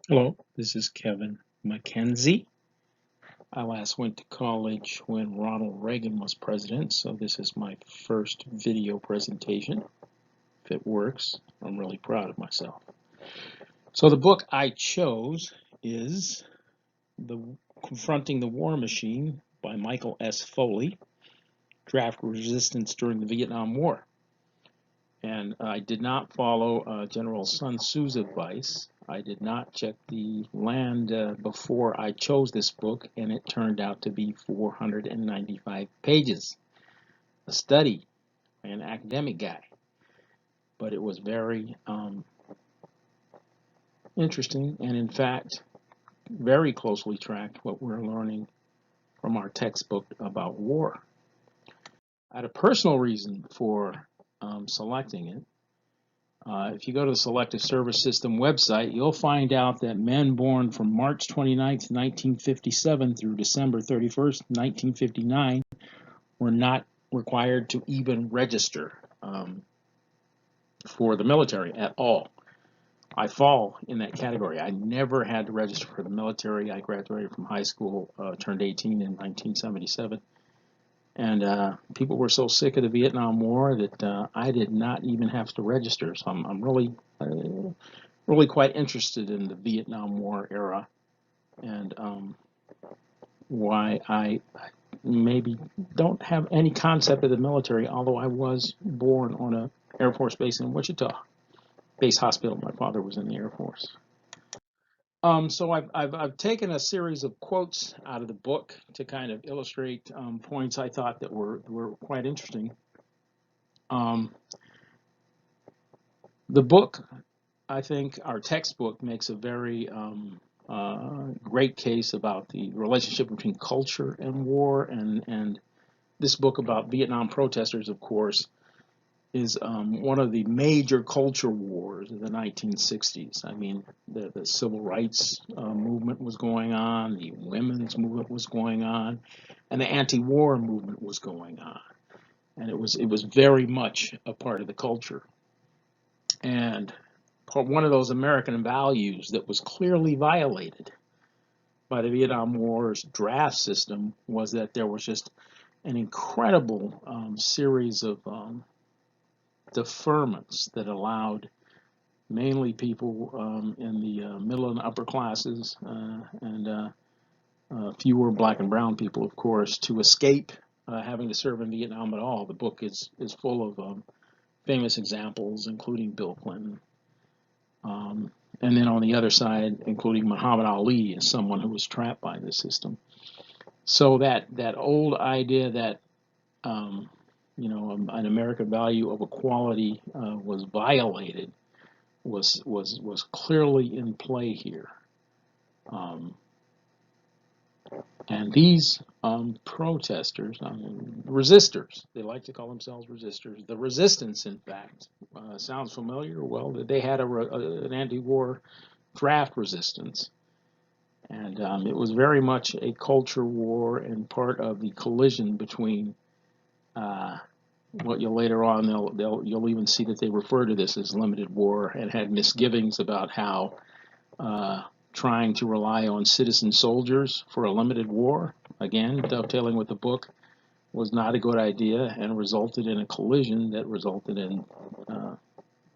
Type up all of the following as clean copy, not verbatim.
Hello, this is Kevin McKenzie. I last went to college when Ronald Reagan was president, so this is my first video presentation. If it works, I'm really proud of myself. So the book I chose is the Confronting the War Machine by Michael S. Foley, Draft Resistance During the Vietnam War. And I did not follow General Sun Tzu's advice. I did not check the land before I chose this book, and it turned out to be 495 pages. A study by an academic guy. But it was very interesting, and in fact, very closely tracked what we're learning from our textbook about war. I had a personal reason for selecting it. If you go to the Selective Service System website, you'll find out that men born from March 29th, 1957 through December 31st, 1959 were not required to even register for the military at all. I fall in that category. I never had to register for the military. I graduated from high school, turned 18 in 1977. And people were so sick of the Vietnam War that I did not even have to register. So I'm really quite interested in the Vietnam War era and why I maybe don't have any concept of the military, although I was born on an Air Force base in Wichita, base hospital. My father was in the Air Force. So I've taken a series of quotes out of the book to kind of illustrate points I thought that were quite interesting. Um, the book, I think, our textbook makes a very great case about the relationship between culture and war, and this book about Vietnam protesters, of course, is one of the major culture wars of the 1960s. I mean, the civil rights movement was going on, the women's movement was going on, and the anti-war movement was going on, and it was very much a part of the culture. And one of those American values that was clearly violated by the Vietnam War's draft system was that there was just an incredible series of deferments that allowed mainly people in the middle and upper classes and fewer black and brown people, of course, to escape having to serve in Vietnam at all. The book is full of famous examples, including Bill Clinton. And then on the other side, including Muhammad Ali as someone who was trapped by the system. So that old idea that an American value of equality was violated was clearly in play here. Um, and these protesters, resistors, they like to call themselves resistors. The resistance, in fact, sounds familiar. Well, they had an anti-war draft resistance. And it was very much a culture war and part of the collision between what you'll later on you'll even see that they refer to this as limited war and had misgivings about how trying to rely on citizen soldiers for a limited war, again dovetailing with the book, was not a good idea and resulted in a collision that resulted in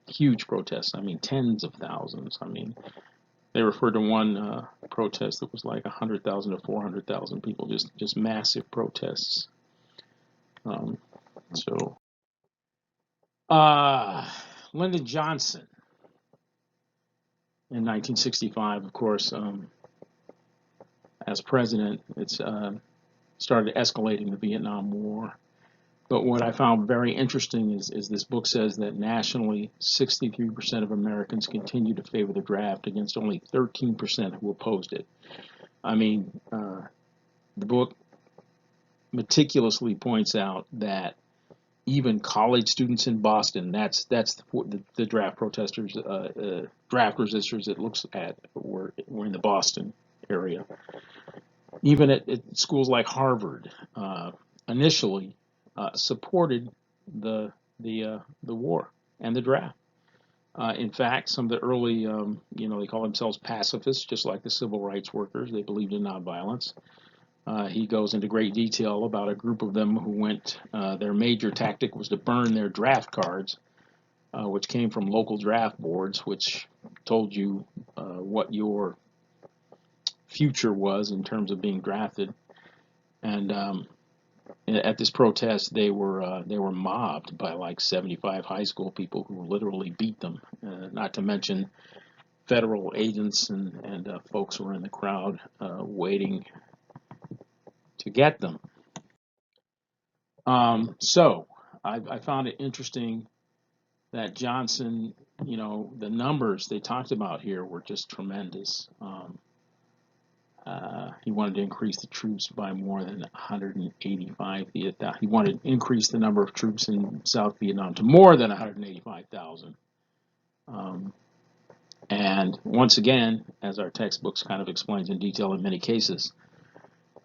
huge protests. I mean, tens of thousands. I mean, they referred to one protest that was like 100,000 to 400,000 people, just massive protests. Um, so, uh, Lyndon Johnson in 1965, of course, as president, it's started escalating the Vietnam War. But what I found very interesting is this book says that nationally, 63% of Americans continue to favor the draft against only 13% who opposed it. I mean, the book meticulously points out that even college students in Boston, that's the draft protesters, draft resistors it looks at were in the Boston area. Even at schools like Harvard, initially supported the war and the draft. In fact, some of the early, they call themselves pacifists, just like the civil rights workers. They believed in nonviolence. He goes into great detail about a group of them who went, their major tactic was to burn their draft cards, which came from local draft boards, which told you what your future was in terms of being drafted. And at this protest, they were mobbed by like 75 high school people who literally beat them. Not to mention federal agents and folks who were in the crowd waiting to get them. So I found it interesting that Johnson, the numbers they talked about here were just tremendous. He wanted to increase the troops by more than 185. He wanted to increase the number of troops in South Vietnam to more than 185,000. And once again, as our textbooks kind of explains in detail in many cases,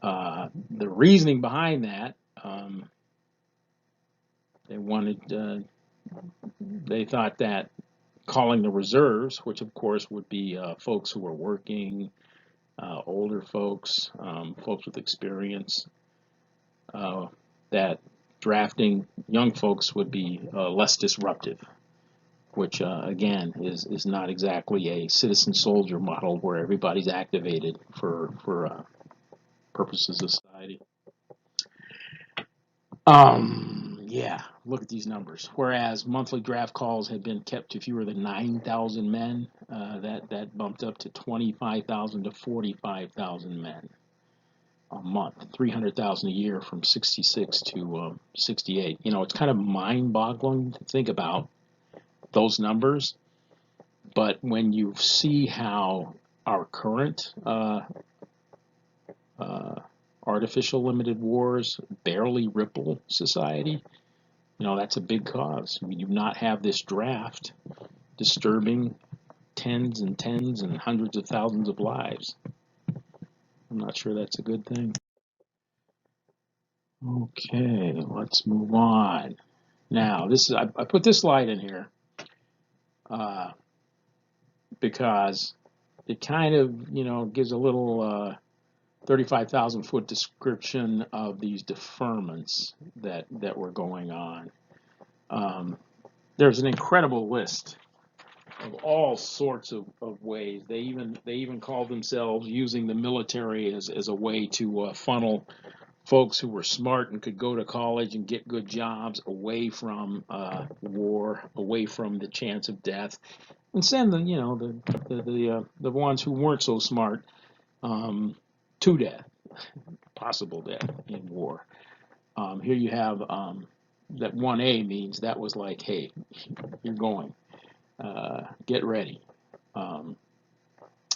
the reasoning behind that, they thought that calling the reserves, which of course would be folks who were working, older folks, folks with experience, that drafting young folks would be less disruptive, which again is not exactly a citizen soldier model where everybody's activated for purposes of society. Yeah, look at these numbers. Whereas monthly draft calls had been kept to fewer than 9,000 men, that bumped up to 25,000 to 45,000 men a month, 300,000 a year from 66 to 68. It's kind of mind-boggling to think about those numbers, but when you see how our current artificial limited wars barely ripple society, that's a big cause. We do not have this draft disturbing tens and tens and hundreds of thousands of lives. I'm not sure that's a good thing. Okay, let's move on. Now, I put this slide in here because it kind of, gives a little 35,000 foot description of these deferments that were going on. There's an incredible list of all sorts of ways. They even called themselves using the military as a way to funnel folks who were smart and could go to college and get good jobs away from war, away from the chance of death, and send the ones who weren't so smart to death, possible death in war. Here you have that 1A means that was like, hey, you're going. Get ready.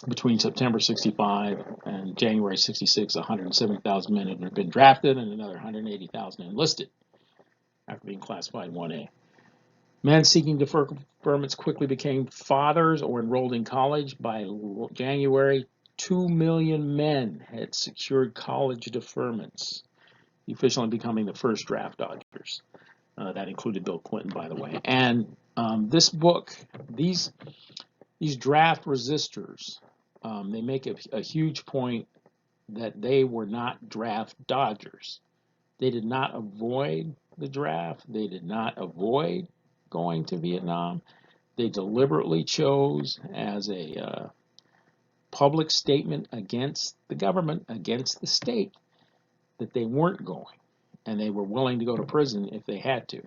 Between September 65 and January 66, 170,000 men had been drafted and another 180,000 enlisted after being classified 1A. Men seeking deferments quickly became fathers or enrolled in college. By January, 2 million men had secured college deferments, officially becoming the first draft dodgers. That included Bill Clinton, by the way. And this book, these draft resistors, they make a huge point that they were not draft dodgers. They did not avoid the draft. They did not avoid going to Vietnam. They deliberately chose as a public statement against the government, against the state, that they weren't going. And they were willing to go to prison if they had to.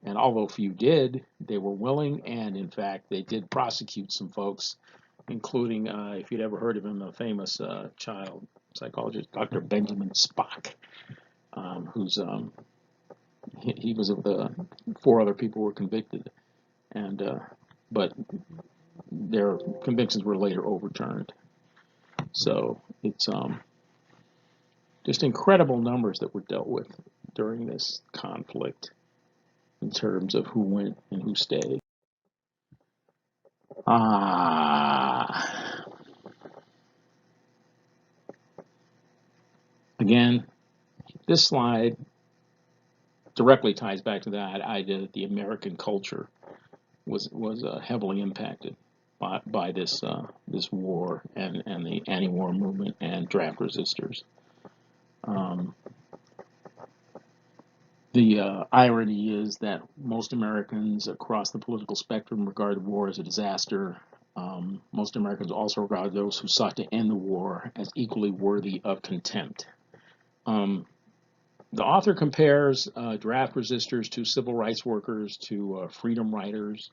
And although few did, they were willing, and in fact, they did prosecute some folks, including, if you'd ever heard of him, the famous child psychologist, Dr. Benjamin Spock, who's he was of the 4 other people were convicted, and but their convictions were later overturned. So it's just incredible numbers that were dealt with during this conflict in terms of who went and who stayed. Again, this slide directly ties back to that idea that the American culture was heavily impacted by this this war and the anti-war movement and draft resistors. Um, the irony is that most Americans across the political spectrum regard the war as a disaster. Most Americans also regard those who sought to end the war as equally worthy of contempt. Um, the author compares draft resistors to civil rights workers, to freedom riders,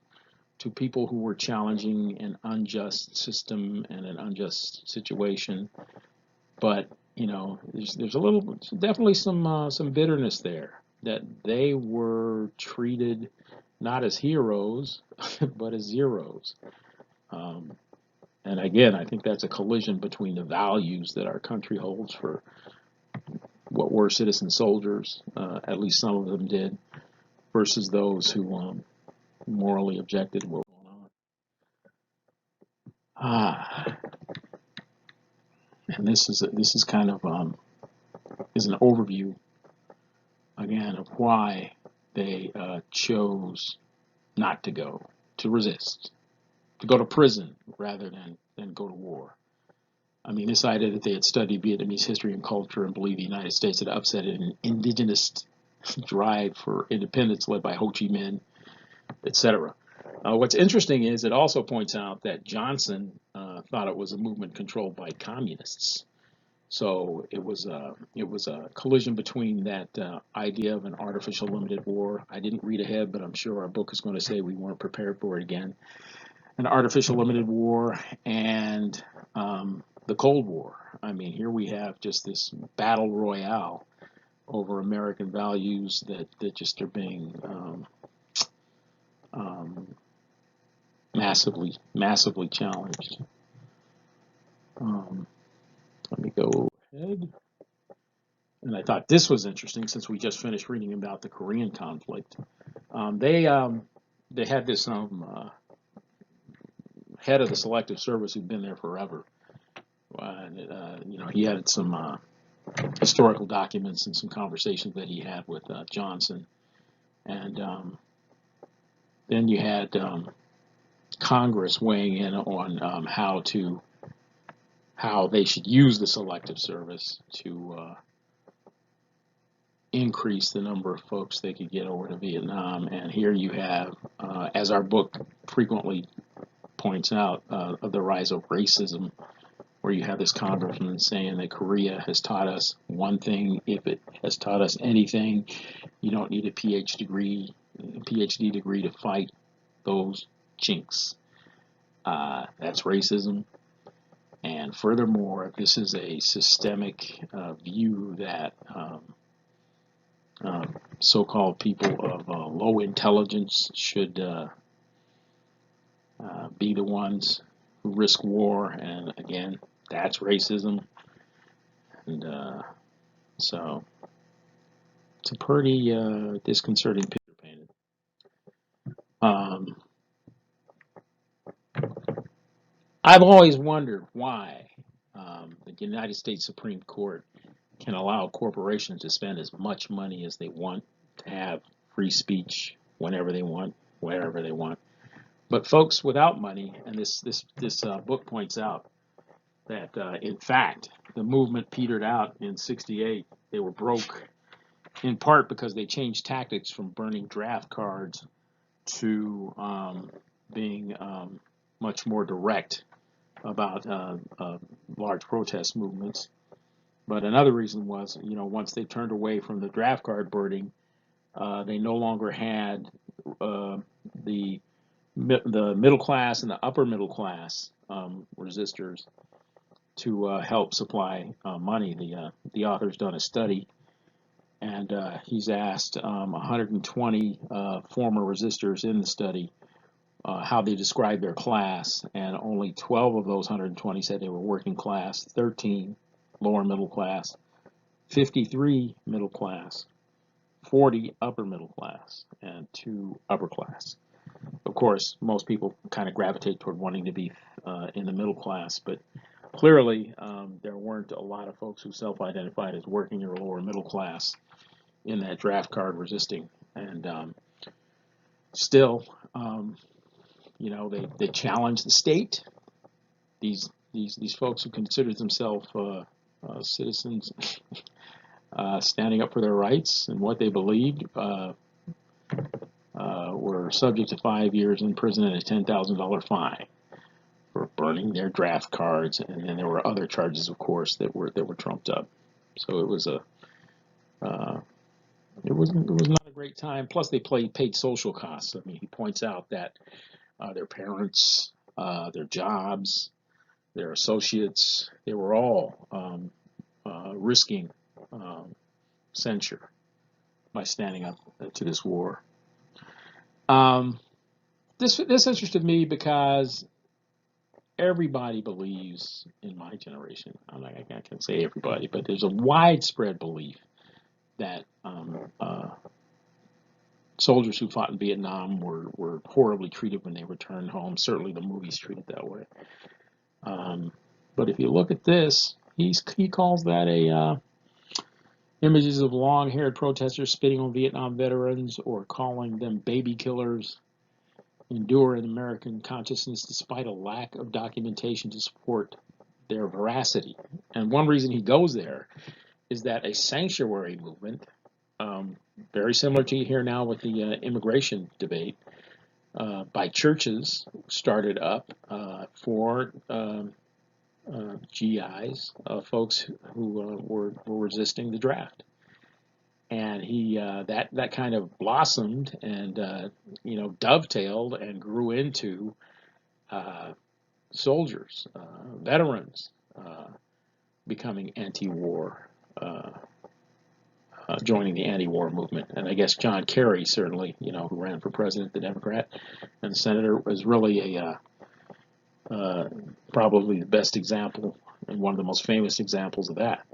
to people who were challenging an unjust system and an unjust situation. But you know, there's a little, definitely some bitterness there that they were treated not as heroes but as zeros. Um, and again, I think that's a collision between the values that our country holds for what were citizen soldiers, at least some of them did, versus those who morally objected to what was going on. Ah, and this is kind of is an overview again of why they chose not to go, to resist, to go to prison rather than go to war. I mean, this idea that they had studied Vietnamese history and culture and believed the United States had upset an indigenous drive for independence led by Ho Chi Minh, etc. What's interesting is it also points out that Johnson thought it was a movement controlled by communists. So it was a collision between that idea of an artificial limited war. I didn't read ahead, but I'm sure our book is going to say we weren't prepared for it again. An artificial limited war and the Cold War. I mean, here we have just this battle royale over American values that just are being um, massively challenged. Let me go ahead. And I thought this was interesting since we just finished reading about the Korean conflict. They had this head of the Selective Service who'd been there forever. You know, he had some historical documents and some conversations that he had with Johnson, and then you had Congress weighing in on how they should use the Selective Service to increase the number of folks they could get over to Vietnam. And here you have, as our book frequently points out, the rise of racism, where you have this congressman saying that Korea has taught us one thing. If it has taught us anything, you don't need a PhD degree to fight those chinks. That's racism. And furthermore, this is a systemic view that so-called people of low intelligence should be the ones who risk war. And again, that's racism. And so it's a pretty disconcerting picture painted. I've always wondered why the United States Supreme Court can allow corporations to spend as much money as they want, to have free speech whenever they want, wherever they want. But folks without money, and this book points out that in fact the movement petered out in '68. They were broke in part because they changed tactics from burning draft cards to being much more direct about large protest movements. But another reason was, you know, once they turned away from the draft card burning, they no longer had the middle class and the upper middle class resistors to help supply money. The author's done a study, and he's asked 120 former resistors in the study how they describe their class, and only 12 of those 120 said they were working class, 13 lower middle class, 53 middle class, 40 upper middle class, and 2 upper class. Of course, most people kind of gravitate toward wanting to be in the middle class, but clearly there weren't a lot of folks who self-identified as working or lower middle class in that draft card resisting. And still, You know, they challenge the state. These folks who consider themselves citizens standing up for their rights and what they believed were subject to 5 years in prison and a $10,000 fine for burning their draft cards, and then there were other charges, of course, that were trumped up. So it was not a great time. Plus, they paid social costs. I mean, he points out that their parents, their jobs, their associates, they were all risking censure by standing up to this war. This interested me because everybody believes in my generation. I can't say everybody, but there's a widespread belief that soldiers who fought in Vietnam were horribly treated when they returned home. Certainly, the movies treat it that way. But if you look at this, he calls that a images of long-haired protesters spitting on Vietnam veterans or calling them baby killers endure in American consciousness despite a lack of documentation to support their veracity. And one reason he goes there is that a sanctuary movement, very similar to here now with the immigration debate, by churches started up for GIs, folks who were resisting the draft. And he that kind of blossomed and dovetailed and grew into soldiers, veterans becoming anti-war, joining the anti-war movement. And I guess John Kerry, certainly, who ran for president, the Democrat, and senator, was really probably the best example and one of the most famous examples of that.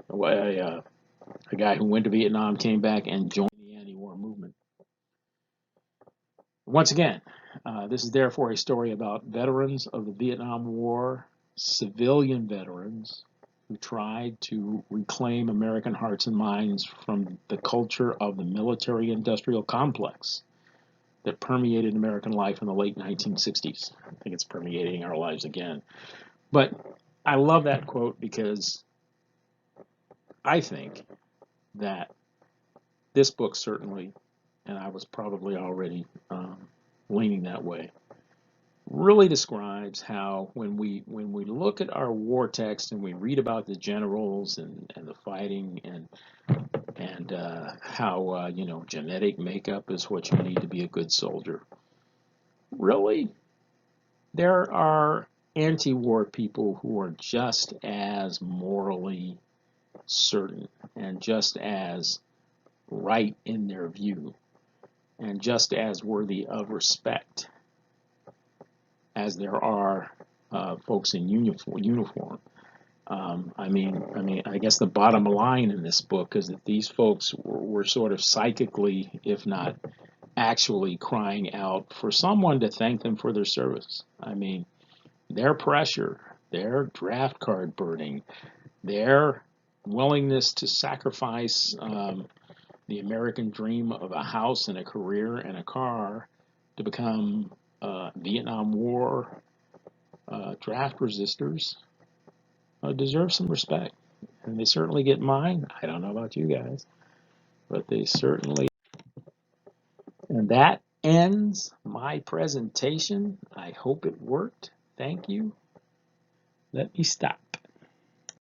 A guy who went to Vietnam, came back, and joined the anti-war movement. Once again, this is therefore a story about veterans of the Vietnam War, civilian veterans who tried to reclaim American hearts and minds from the culture of the military-industrial complex that permeated American life in the late 1960s. I think it's permeating our lives again. But I love that quote because I think that this book certainly, and I was probably already leaning that way, really describes how when we look at our war text and we read about the generals and the fighting and how genetic makeup is what you need to be a good soldier. Really, there are anti-war people who are just as morally certain and just as right in their view and just as worthy of respect as there are folks in uniform. I guess the bottom line in this book is that these folks were sort of psychically, if not actually, crying out for someone to thank them for their service. I mean, their pressure, their draft card burning, their willingness to sacrifice the American dream of a house and a career and a car to become Vietnam War draft resistors deserve some respect. And they certainly get mine. I don't know about you guys, but they certainly. And that ends my presentation. I hope it worked. Thank you. Let me stop.